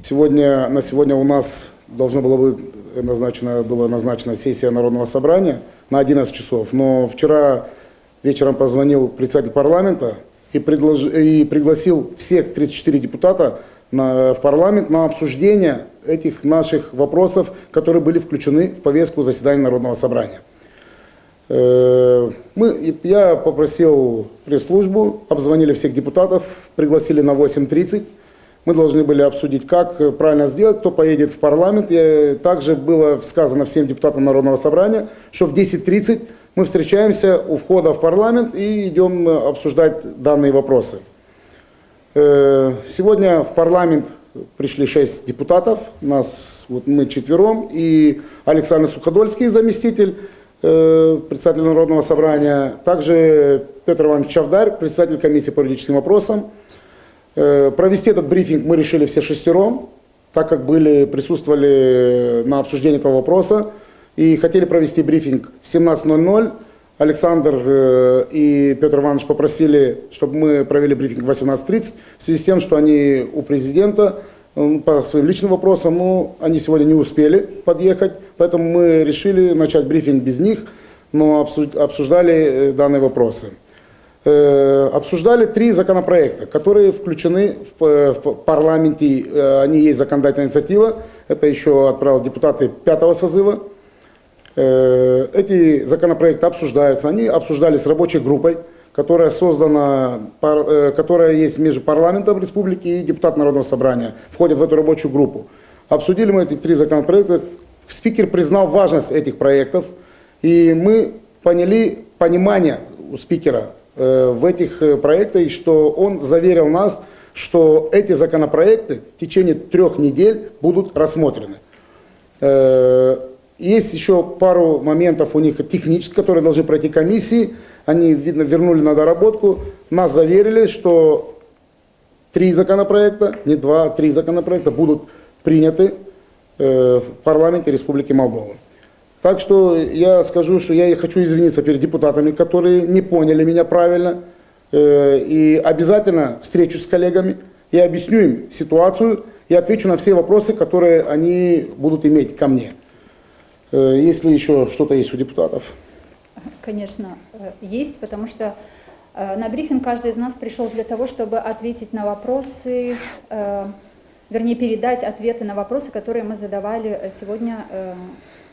На сегодня у нас была назначена сессия Народного собрания на 11 часов, но вчера вечером позвонил председатель парламента и пригласил всех 34 депутата в парламент на обсуждение этих наших вопросов, которые были включены в повестку заседания Народного собрания. Я попросил пресс-службу, обзвонили всех депутатов, пригласили на 8:30. Мы должны были обсудить, как правильно сделать, кто поедет в парламент. Также было сказано всем депутатам Народного собрания, что в 10:30 мы встречаемся у входа в парламент и идем обсуждать данные вопросы. Сегодня в парламент пришли 6 депутатов, мы четвером, и Александр Суходольский, заместитель председателя Народного собрания, также Петр Иванович Чавдарь, председатель комиссии по юридическим вопросам. Провести этот брифинг мы решили все шестером, так как присутствовали на обсуждении этого вопроса и хотели провести брифинг в 17:00. Александр и Петр Иванович попросили, чтобы мы провели брифинг в 18:30, в связи с тем, что они у президента по своим личным вопросам, но они сегодня не успели подъехать, поэтому мы решили начать брифинг без них, но обсуждали данные вопросы. Обсуждали 3 законопроекта, которые включены в парламенте, они есть законодательная инициатива, это еще отправил депутаты 5-го созыва. Эти законопроекты обсуждаются, они обсуждались рабочей группой, которая есть между парламентом республики и депутатом Народного собрания, входят в эту рабочую группу. Обсудили мы эти 3 законопроекта, спикер признал важность этих проектов, и мы поняли понимание у спикера в этих проектах, и что он заверил нас, что эти законопроекты в течение 3 недель будут рассмотрены. Есть еще пару моментов у них технических, которые должны пройти комиссии. Они, видно, вернули на доработку. Нас заверили, что 3 законопроекта, не 2, 3 законопроекта будут приняты в парламенте Республики Молдова. Так что я скажу, что я хочу извиниться перед депутатами, которые не поняли меня правильно. И обязательно встречусь с коллегами и объясню им ситуацию и отвечу на все вопросы, которые они будут иметь ко мне. Если еще что-то есть у депутатов. Конечно, есть, потому что на брифинг каждый из нас пришел для того, чтобы ответить на вопросы, вернее, передать ответы на вопросы, которые мы задавали сегодня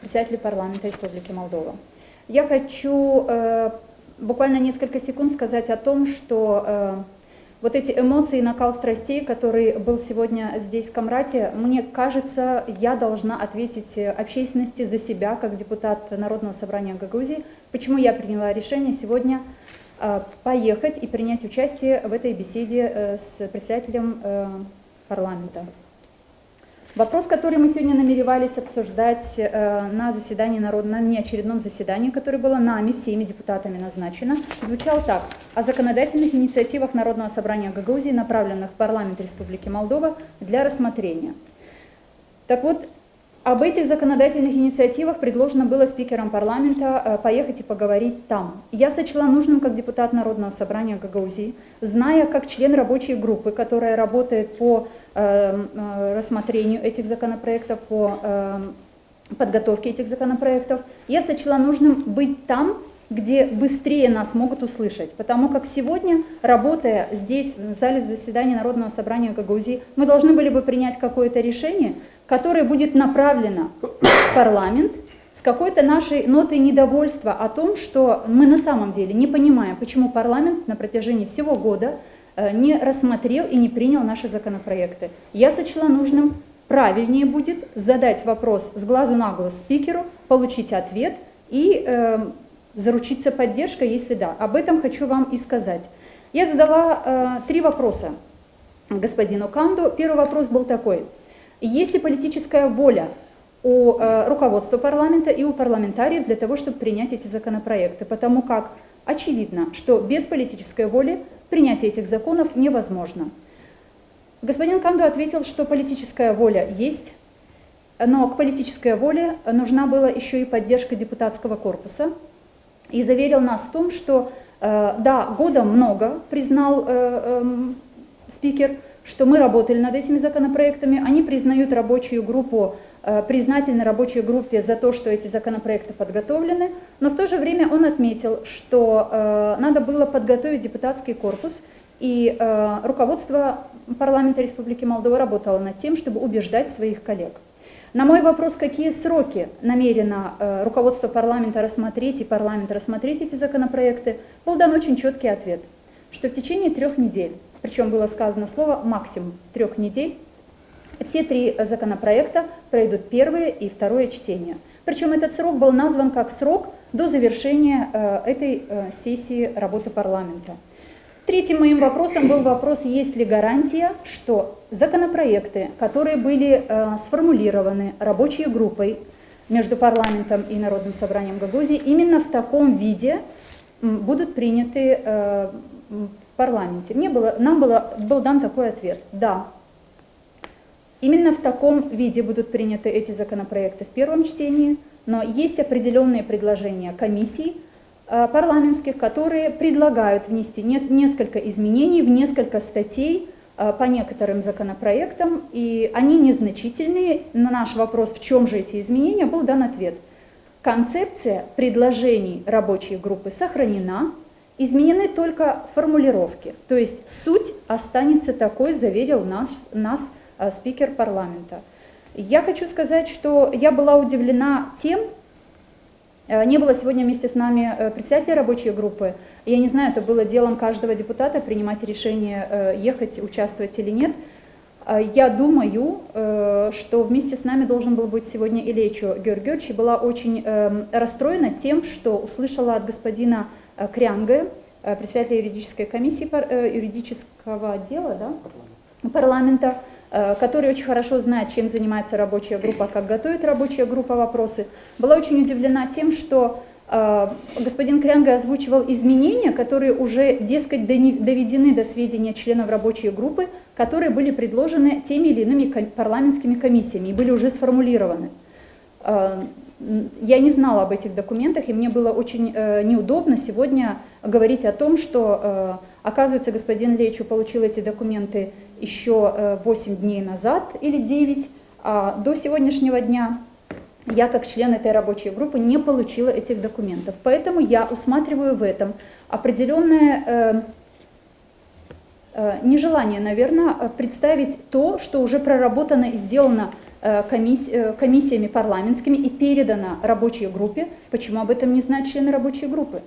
председателю парламента Республики Молдова. Я хочу буквально несколько секунд сказать о том, что вот эти эмоции и накал страстей, который был сегодня здесь в Камрате, мне кажется, я должна ответить общественности за себя, как депутат Народного собрания Гагаузии, почему я приняла решение сегодня поехать и принять участие в этой беседе с председателем парламента. Вопрос, который мы сегодня намеревались обсуждать на заседании на неочередном заседании, которое было нами, всеми депутатами назначено, звучал так: о законодательных инициативах Народного собрания Гагаузии, направленных в парламент Республики Молдова для рассмотрения. Так вот, об этих законодательных инициативах предложено было спикером парламента поехать и поговорить там. Я сочла нужным, как депутат Народного собрания Гагаузии, зная, как член рабочей группы, которая работает по рассмотрению этих законопроектов, по подготовке этих законопроектов, я сочла нужным быть там, где быстрее нас могут услышать. Потому как сегодня, работая здесь, в зале заседания Народного собрания Гагаузии, мы должны были бы принять какое-то решение, которое будет направлено в парламент с какой-то нашей нотой недовольства о том, что мы на самом деле не понимаем, почему парламент на протяжении всего года не рассмотрел и не принял наши законопроекты. Я сочла нужным, правильнее будет задать вопрос с глазу на глаз спикеру, получить ответ и заручиться поддержкой, если да. Об этом хочу вам и сказать. Я задала 3 вопроса господину Канду. Первый вопрос был такой: есть ли политическая воля у руководства парламента и у парламентариев для того, чтобы принять эти законопроекты? Потому как очевидно, что без политической воли принятие этих законов невозможно. Господин Канду ответил, что политическая воля есть, но к политической воле нужна была еще и поддержка депутатского корпуса, и заверил нас в том, что да, года много, признал спикер, что мы работали над этими законопроектами, они признают рабочую группу, признательны рабочей группе за то, что эти законопроекты подготовлены, но в то же время он отметил, что надо было подготовить депутатский корпус, и руководство парламента Республики Молдова работало над тем, чтобы убеждать своих коллег. На мой вопрос, какие сроки намерено руководство парламента рассмотреть и парламент рассмотреть эти законопроекты, был дан очень четкий ответ, что в течение 3 недель, причем было сказано слово максимум 3 недель, все 3 законопроекта пройдут первое и второе чтение. Причем этот срок был назван как срок до завершения этой сессии работы парламента. Третьим моим вопросом был вопрос, есть ли гарантия, что законопроекты, которые были сформулированы рабочей группой между парламентом и Народным собранием Гагаузии, именно в таком виде будут приняты в парламенте. Нам был дан такой ответ: да, именно в таком виде будут приняты эти законопроекты в первом чтении, но есть определенные предложения комиссий парламентских, которые предлагают внести несколько изменений в несколько статей по некоторым законопроектам, и они незначительные. На наш вопрос, в чем же эти изменения, был дан ответ: концепция предложений рабочей группы сохранена, изменены только формулировки, то есть суть останется такой, заверил нас спикер парламента. Я хочу сказать, что я была удивлена тем, не было сегодня вместе с нами председателя рабочей группы. Я не знаю, это было делом каждого депутата принимать решение, ехать, участвовать или нет. Я думаю, что вместе с нами должен был быть сегодня Илечо Георгиевич, и была очень расстроена тем, что услышала от господина Крянга, председателя юридической комиссии, юридического отдела, да, парламента, который очень хорошо знает, чем занимается рабочая группа, как готовит рабочая группа вопросы, была очень удивлена тем, что господин Крянга озвучивал изменения, которые уже, дескать, доведены до сведения членов рабочей группы, которые были предложены теми или иными парламентскими комиссиями и были уже сформулированы. Я не знала об этих документах, и мне было очень неудобно сегодня говорить о том, что, оказывается, господин Лейчу получил эти документы еще 8 дней назад или 9, а до сегодняшнего дня я, как член этой рабочей группы, не получила этих документов. Поэтому я усматриваю в этом определенное нежелание, наверное, представить то, что уже проработано и сделано комиссиями парламентскими и передано рабочей группе. Почему об этом не знают члены рабочей группы?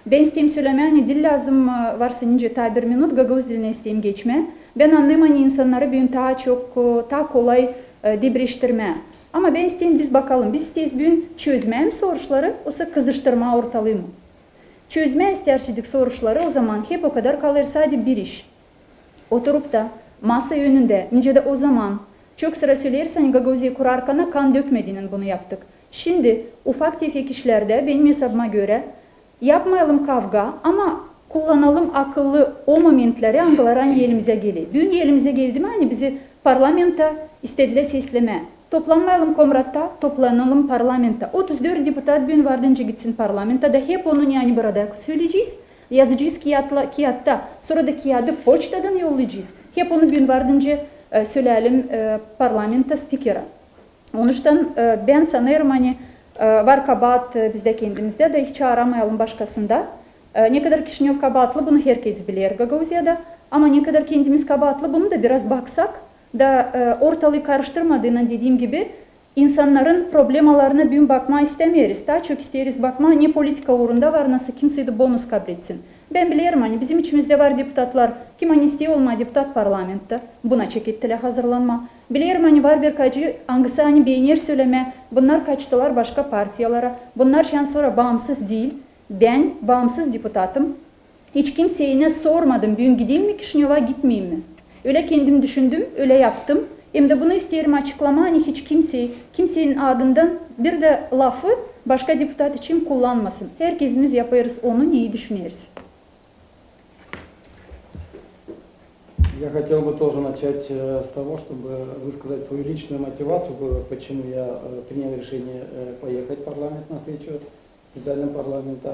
Ben isteyim söylemeye dil lazım varsa nice tabir minut Gagavuz diline isteyim geçme. Ben anlamayın insanları bugün daha kolay debriştirme. Ama ben isteyim biz bakalım. Biz isteyiz bugün çözmeye mi soruşları, yoksa kızıştırma ortalığı mı? Çözmeye isterçidik soruşları, o zaman hep o kadar kalır sadece bir iş. Oturup da masa önünde nice de o zaman çok sıra söylersen Gagavuz'u kurarkana kan dökmediğinin bunu yaptık. Şimdi ufak tefek işlerde benim hesabıma göre yapmayalım kavga ama kullanalım akıllı o momentleri angılaran elimize geliyor. Bugün elimize geldi mi hani bizi parlamenta istediler sesleme. Toplanmayalım komratta, toplanalım parlamenta. 34 deputat bugün vardınca gitsin parlamenta da hep onun yani burada söyleyeceğiz. Yazacağız kağıtta, sonra da kağıdı poçtadan yollayacağız. Hep onu bugün vardınca söyleyelim parlamenta spikera. Onun için ben sanırım hani var kabahat bizde kendimizde de hiç aramayalım başkasında. Ne kadar Kişinyov kabahatlı bunu herkes bilir Gagavuzya'da. Ama ne kadar kendimiz kabahatlı bunu da biraz baksak da ortalığı karıştırmadığına dediğim gibi insanların problemalarına bugün bakma istemiyoruz. Daha çok isteriz bakma ne politika uğrunda var nasıl kimse de bonus kabul etsin. Ben bilirim hani bizim içimizde var deputatlar kim hani istiyor olma deputat parlamentta buna çekittiler hazırlanma. Bilirim hani var birkaçı hangisi hani beğenir söyleme bunlar kaçtılar başka partiyalara bunlar şu an sonra bağımsız değil. Ben bağımsız deputatım. Hiç kimseye ne sormadım bugün gideyim mi Kişinyov'a gitmeyeyim mi? Öyle kendim düşündüm öyle yaptım. Hem de bunu isterim açıklama hani hiç kimsenin adından bir de lafı başka deputat için kullanmasın. Herkesimiz yaparız onu neyi düşünüyoruz. Я хотел бы тоже начать с того, чтобы высказать свою личную мотивацию, почему я принял решение поехать в парламент на встречу специального парламента,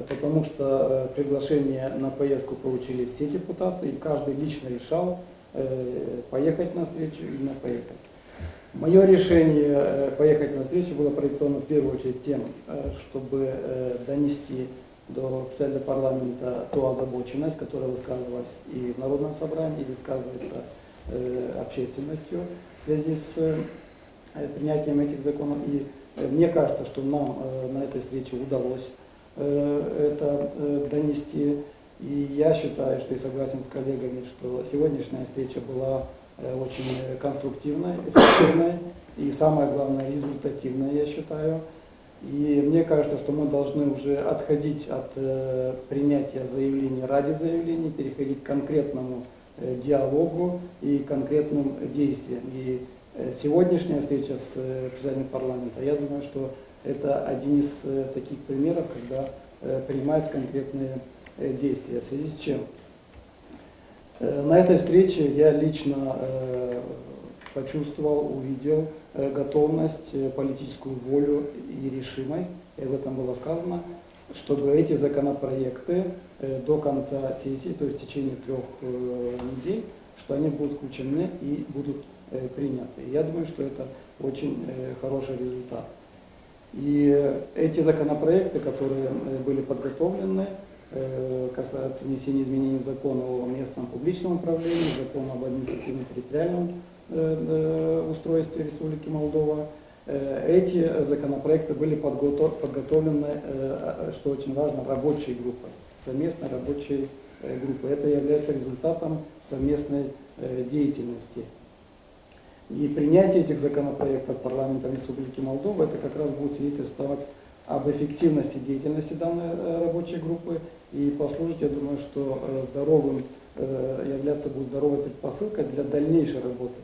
потому что приглашение на поездку получили все депутаты, и каждый лично решал, поехать на встречу, именно поехать. Мое решение поехать на встречу было продиктовано в первую очередь тем, чтобы донести до председателя парламента ту озабоченность, которая высказывалась и в Народном собрании, и высказывается общественностью в связи с принятием этих законов. И мне кажется, что нам на этой встрече удалось это донести. И я считаю, что и согласен с коллегами, что сегодняшняя встреча была очень конструктивной, эффективной и, самое главное, результативной, я считаю. И мне кажется, что мы должны уже отходить от принятия заявлений ради заявлений, переходить к конкретному диалогу и конкретным действиям. И сегодняшняя встреча с председателем парламента, я думаю, что это один из таких примеров, когда принимаются конкретные действия. В связи с чем? На этой встрече я лично почувствовал, увидел готовность, политическую волю и решимость, и об этом было сказано, чтобы эти законопроекты до конца сессии, то есть в течение 3 недель, что они будут включены и будут приняты. Я думаю, что это очень хороший результат. И эти законопроекты, которые были подготовлены, касаются внесения изменений в закон о местном публичном управлении, закон об административно-территориальном устройстве Республики Молдова. Эти законопроекты были подготовлены, что очень важно, рабочей группой, совместной рабочей группой. Это является результатом совместной деятельности. И принятие этих законопроектов парламентом Республики Молдова, это как раз будет свидетельствовать об эффективности деятельности данной рабочей группы и послужить, я думаю, что здоровым, являться будет здоровой предпосылкой для дальнейшей работы,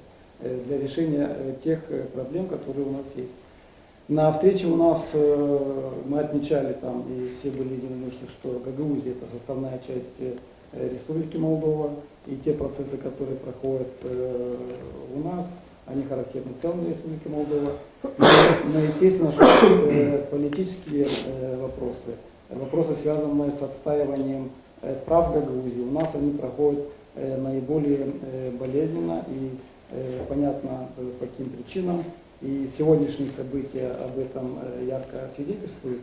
для решения тех проблем, которые у нас есть. На встрече у нас мы отмечали там, и все были единодушны, что Гагаузия – это составная часть Республики Молдова, и те процессы, которые проходят у нас, они характерны в целом для Республики Молдова. Но естественно, что политические вопросы, связанные с отстаиванием прав Гагаузии, у нас они проходят наиболее болезненно и понятно по каким причинам. И сегодняшние события об этом ярко свидетельствуют.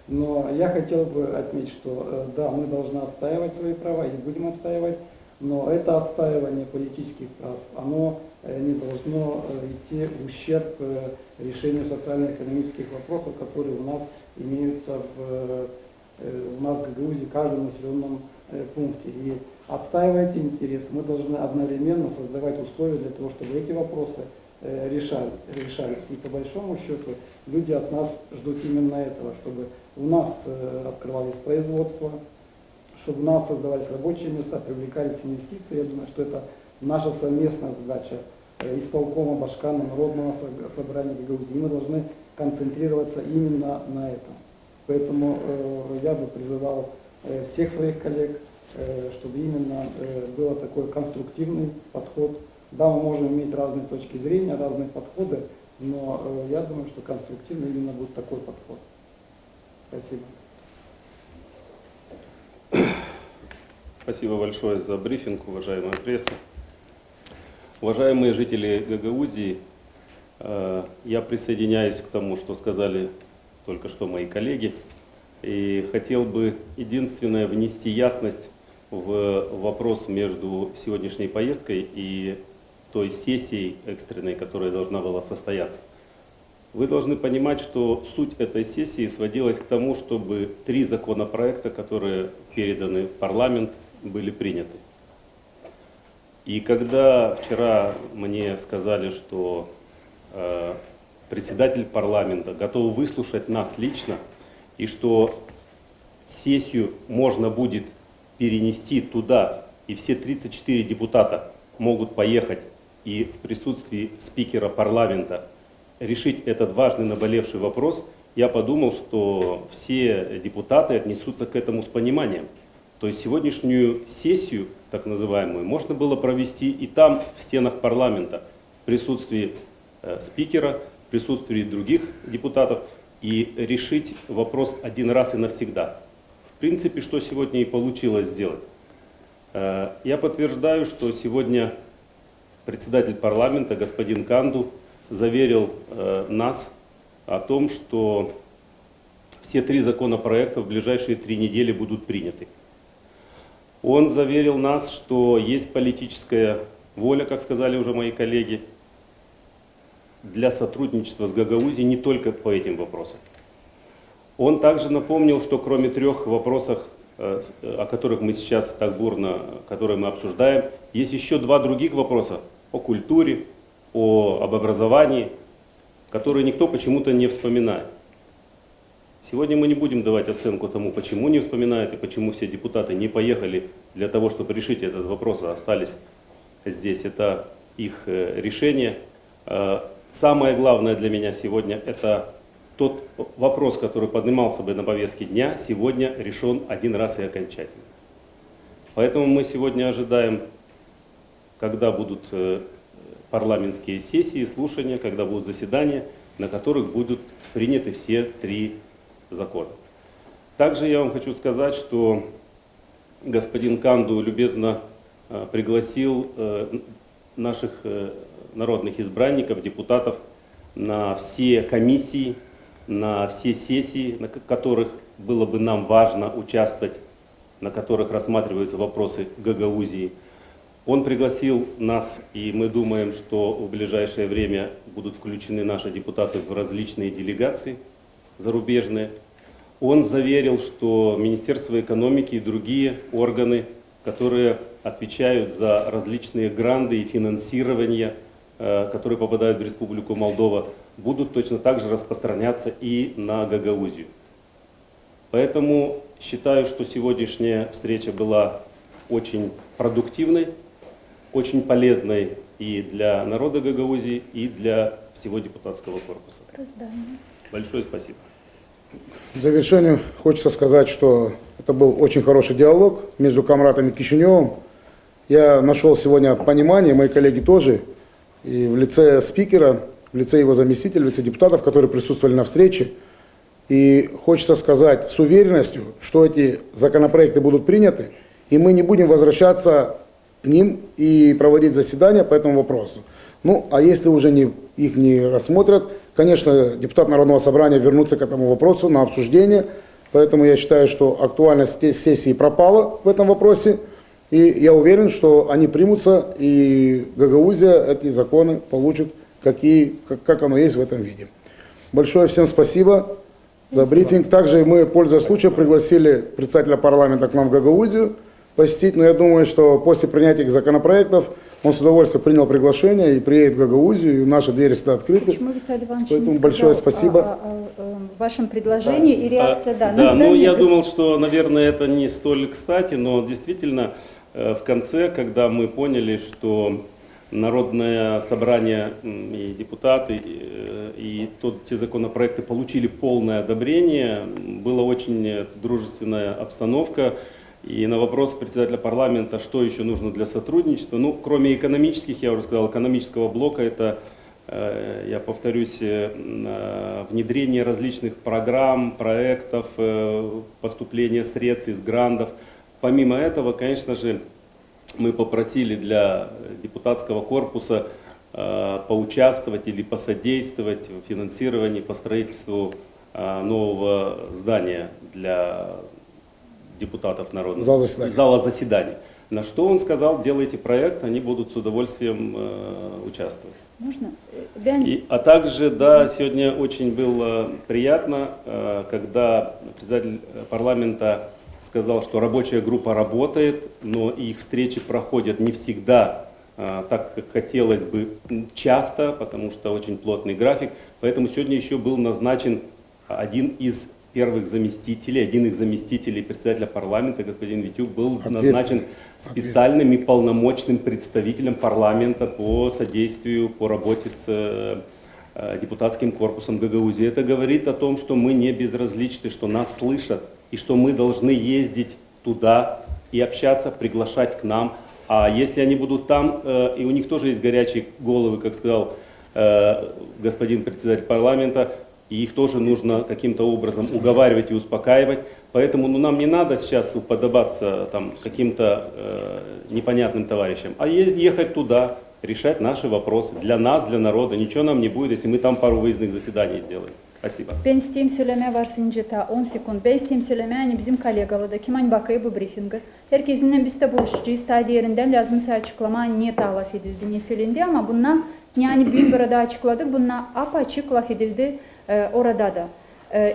Но я хотел бы отметить, что да, мы должны отстаивать свои права и будем отстаивать, но это отстаивание политических прав, оно не должно идти в ущерб решению социально-экономических вопросов, которые у нас имеются у нас в Гагаузии в каждом населенном пункте. И отстаивая эти интересы, мы должны одновременно создавать условия для того, чтобы эти вопросы решались. И по большому счету люди от нас ждут именно этого, чтобы у нас открывались производства, чтобы у нас создавались рабочие места, привлекались инвестиции. Я думаю, что это наша совместная задача исполкома Башкана, Народного собрания Гагаузии. Мы должны концентрироваться именно на этом. Поэтому я бы призывал всех своих коллег, чтобы именно был такой конструктивный подход. Да, мы можем иметь разные точки зрения, разные подходы, но я думаю, что конструктивно именно будет такой подход. Спасибо. Спасибо большое за брифинг, уважаемая пресса. Уважаемые жители Гагаузии, я присоединяюсь к тому, что сказали только что мои коллеги, и хотел бы единственное внести ясность в вопрос между сегодняшней поездкой и той сессией экстренной, которая должна была состояться. Вы должны понимать, что суть этой сессии сводилась к тому, чтобы 3 законопроекта, которые переданы в парламент, были приняты. И когда вчера мне сказали, что председатель парламента готов выслушать нас лично, и что сессию можно будет перенести туда, и все 34 депутата могут поехать и в присутствии спикера парламента решить этот важный наболевший вопрос, я подумал, что все депутаты отнесутся к этому с пониманием. То есть сегодняшнюю сессию, так называемую, можно было провести и там, в стенах парламента, в присутствии спикера, в присутствии других депутатов, и решить вопрос один раз и навсегда. В принципе, что сегодня и получилось сделать. Я подтверждаю, что сегодня председатель парламента господин Канду заверил нас о том, что все 3 законопроекта в ближайшие 3 недели будут приняты. Он заверил нас, что есть политическая воля, как сказали уже мои коллеги, для сотрудничества с Гагаузией не только по этим вопросам. Он также напомнил, что кроме 3 вопросов, о которых мы сейчас так бурно, которые мы обсуждаем, есть еще 2 других вопроса о культуре, об образовании, которые никто почему-то не вспоминает. Сегодня мы не будем давать оценку тому, почему не вспоминают и почему все депутаты не поехали для того, чтобы решить этот вопрос, а остались здесь. Это их решение. Самое главное для меня сегодня – это тот вопрос, который поднимался бы на повестке дня, сегодня решен один раз и окончательно. Поэтому мы сегодня ожидаем, когда будут парламентские сессии, слушания, когда будут заседания, на которых будут приняты все 3 закона. Также я вам хочу сказать, что господин Канду любезно пригласил наших народных избранников, депутатов на все комиссии, на все сессии, на которых было бы нам важно участвовать, на которых рассматриваются вопросы Гагаузии. Он пригласил нас, и мы думаем, что в ближайшее время будут включены наши депутаты в различные делегации зарубежные. Он заверил, что Министерство экономики и другие органы, которые отвечают за различные гранты и финансирование, которые попадают в Республику Молдова, будут точно так же распространяться и на Гагаузию. Поэтому считаю, что сегодняшняя встреча была очень продуктивной, очень полезной и для народа Гагаузии, и для всего депутатского корпуса. Большое спасибо. В завершение хочется сказать, что это был очень хороший диалог между Камратом и Кишиневым. Я нашел сегодня понимание, мои коллеги тоже, и в лице спикера, в лице его заместителя, в лице депутатов, которые присутствовали на встрече. И хочется сказать с уверенностью, что эти законопроекты будут приняты, и мы не будем возвращаться к ним и проводить заседания по этому вопросу. Ну, а если уже их не рассмотрят, конечно, депутаты Народного собрания вернутся к этому вопросу на обсуждение. Поэтому я считаю, что актуальность сессии пропала в этом вопросе. И я уверен, что они примутся, и Гагаузия эти законы получит, как оно есть в этом виде. Большое всем спасибо за брифинг. Также мы, пользуясь случаем, пригласили председателя парламента к нам в Гагаузию посетить. Но я думаю, что после принятия этих законопроектов он с удовольствием принял приглашение и приедет в Гагаузию, и наши двери всегда открыты. Почему Виталий Иванович Поэтому не большое сказал спасибо. о вашем предложении и реакция, да, на Да, ну здание я гос- думал, что, наверное, это не столь кстати, но действительно в конце, когда мы поняли, что Народное собрание и депутаты, и те законопроекты получили полное одобрение, была очень дружественная обстановка. И на вопрос председателя парламента, что еще нужно для сотрудничества, ну, кроме экономических, я уже сказал, экономического блока, это, я повторюсь, внедрение различных программ, проектов, поступление средств из грантов. Помимо этого, конечно же, мы попросили для депутатского корпуса поучаствовать или посодействовать в финансировании по строительству нового здания для депутатов народного зала заседаний. На что он сказал: делайте проект, они будут с удовольствием участвовать. Можно? А также, да, сегодня очень было приятно, когда председатель парламента сказал, что рабочая группа работает, но их встречи проходят не всегда так, как хотелось бы, часто, потому что очень плотный график. Поэтому сегодня еще был назначен один из заместителей председателя парламента, господин Витюк, был назначен специальным и полномочным представителем парламента по содействию, по работе с депутатским корпусом Гагаузии. Это говорит о том, что мы не безразличны, что нас слышат, и что мы должны ездить туда и общаться, приглашать к нам. А если они будут там, и у них тоже есть горячие головы, как сказал господин председатель парламента, и их тоже нужно каким-то образом уговаривать и успокаивать. Поэтому нам не надо сейчас уподобаться каким-то непонятным товарищам, а ехать туда, решать наши вопросы. Для нас, для народа. Nичего нам не будет, если мы там пару выездных заседаний сделаем. Спасибо. Ben isteyeyim söylemeye varsın ceta 10 sekund. Ben isteyeyim söylemeye hani bizim kollegalar da kim hani bakıyor bu briefingi. Herkesinle biz de buluşacağız. Ta diğerinden lazımsa açıklama niye talaf edildi, ne söylendi ama bundan yani büyük bir arada açıkladık. Bundan apaçık laf edildi orada da.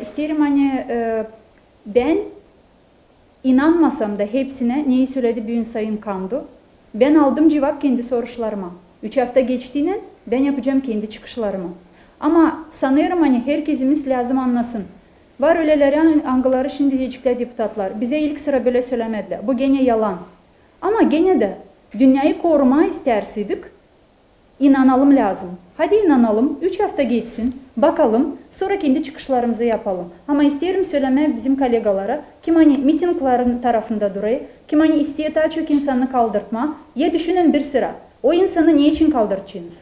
İsterim hani ben inanmasam da hepsine neyi söyledi Büyün Sayın Kandu. Ben aldım cevap kendi soruşlarıma. 3 hafta geçtiğinde ben yapacağım kendi çıkışlarımı. Ama sanıyorum hani herkesimiz lazım anlasın. Var öyleleri angıları şimdi diyecekler deputatlar. Bize ilk sıra böyle söylemediler. Bu gene yalan. Ama gene de dünyayı koruma isterseydik inanalım lazım. Hadi inanalım. 3 hafta geçsin. Bakalım. Sonra kendi çıkışlarımızı yapalım. Ama isterim söyleme bizim kolegalara. Kim hani mitinglerin tarafında durayı. Kim hani isteye daha çok insanı kaldırtma. Ya düşünün bir sıra. O insanı niçin kaldıracağız?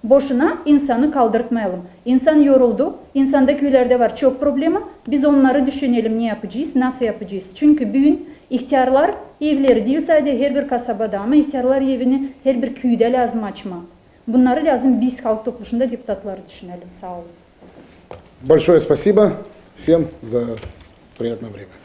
Boşuna insanı kaldırtmayalım. İnsan yoruldu. İnsanda köylerde var çok problemi. Biz onları düşünelim ne yapacağız, nasıl yapacağız. Çünkü bugün ihtiyarlar evleri değil sadece her bir kasabada ama ihtiyarlar evini her bir köyde lazım açma. Bunları lazım biz halk topluluğunda deputatları düşünelim. Sağ olun. Большое спасибо всем за приятное время.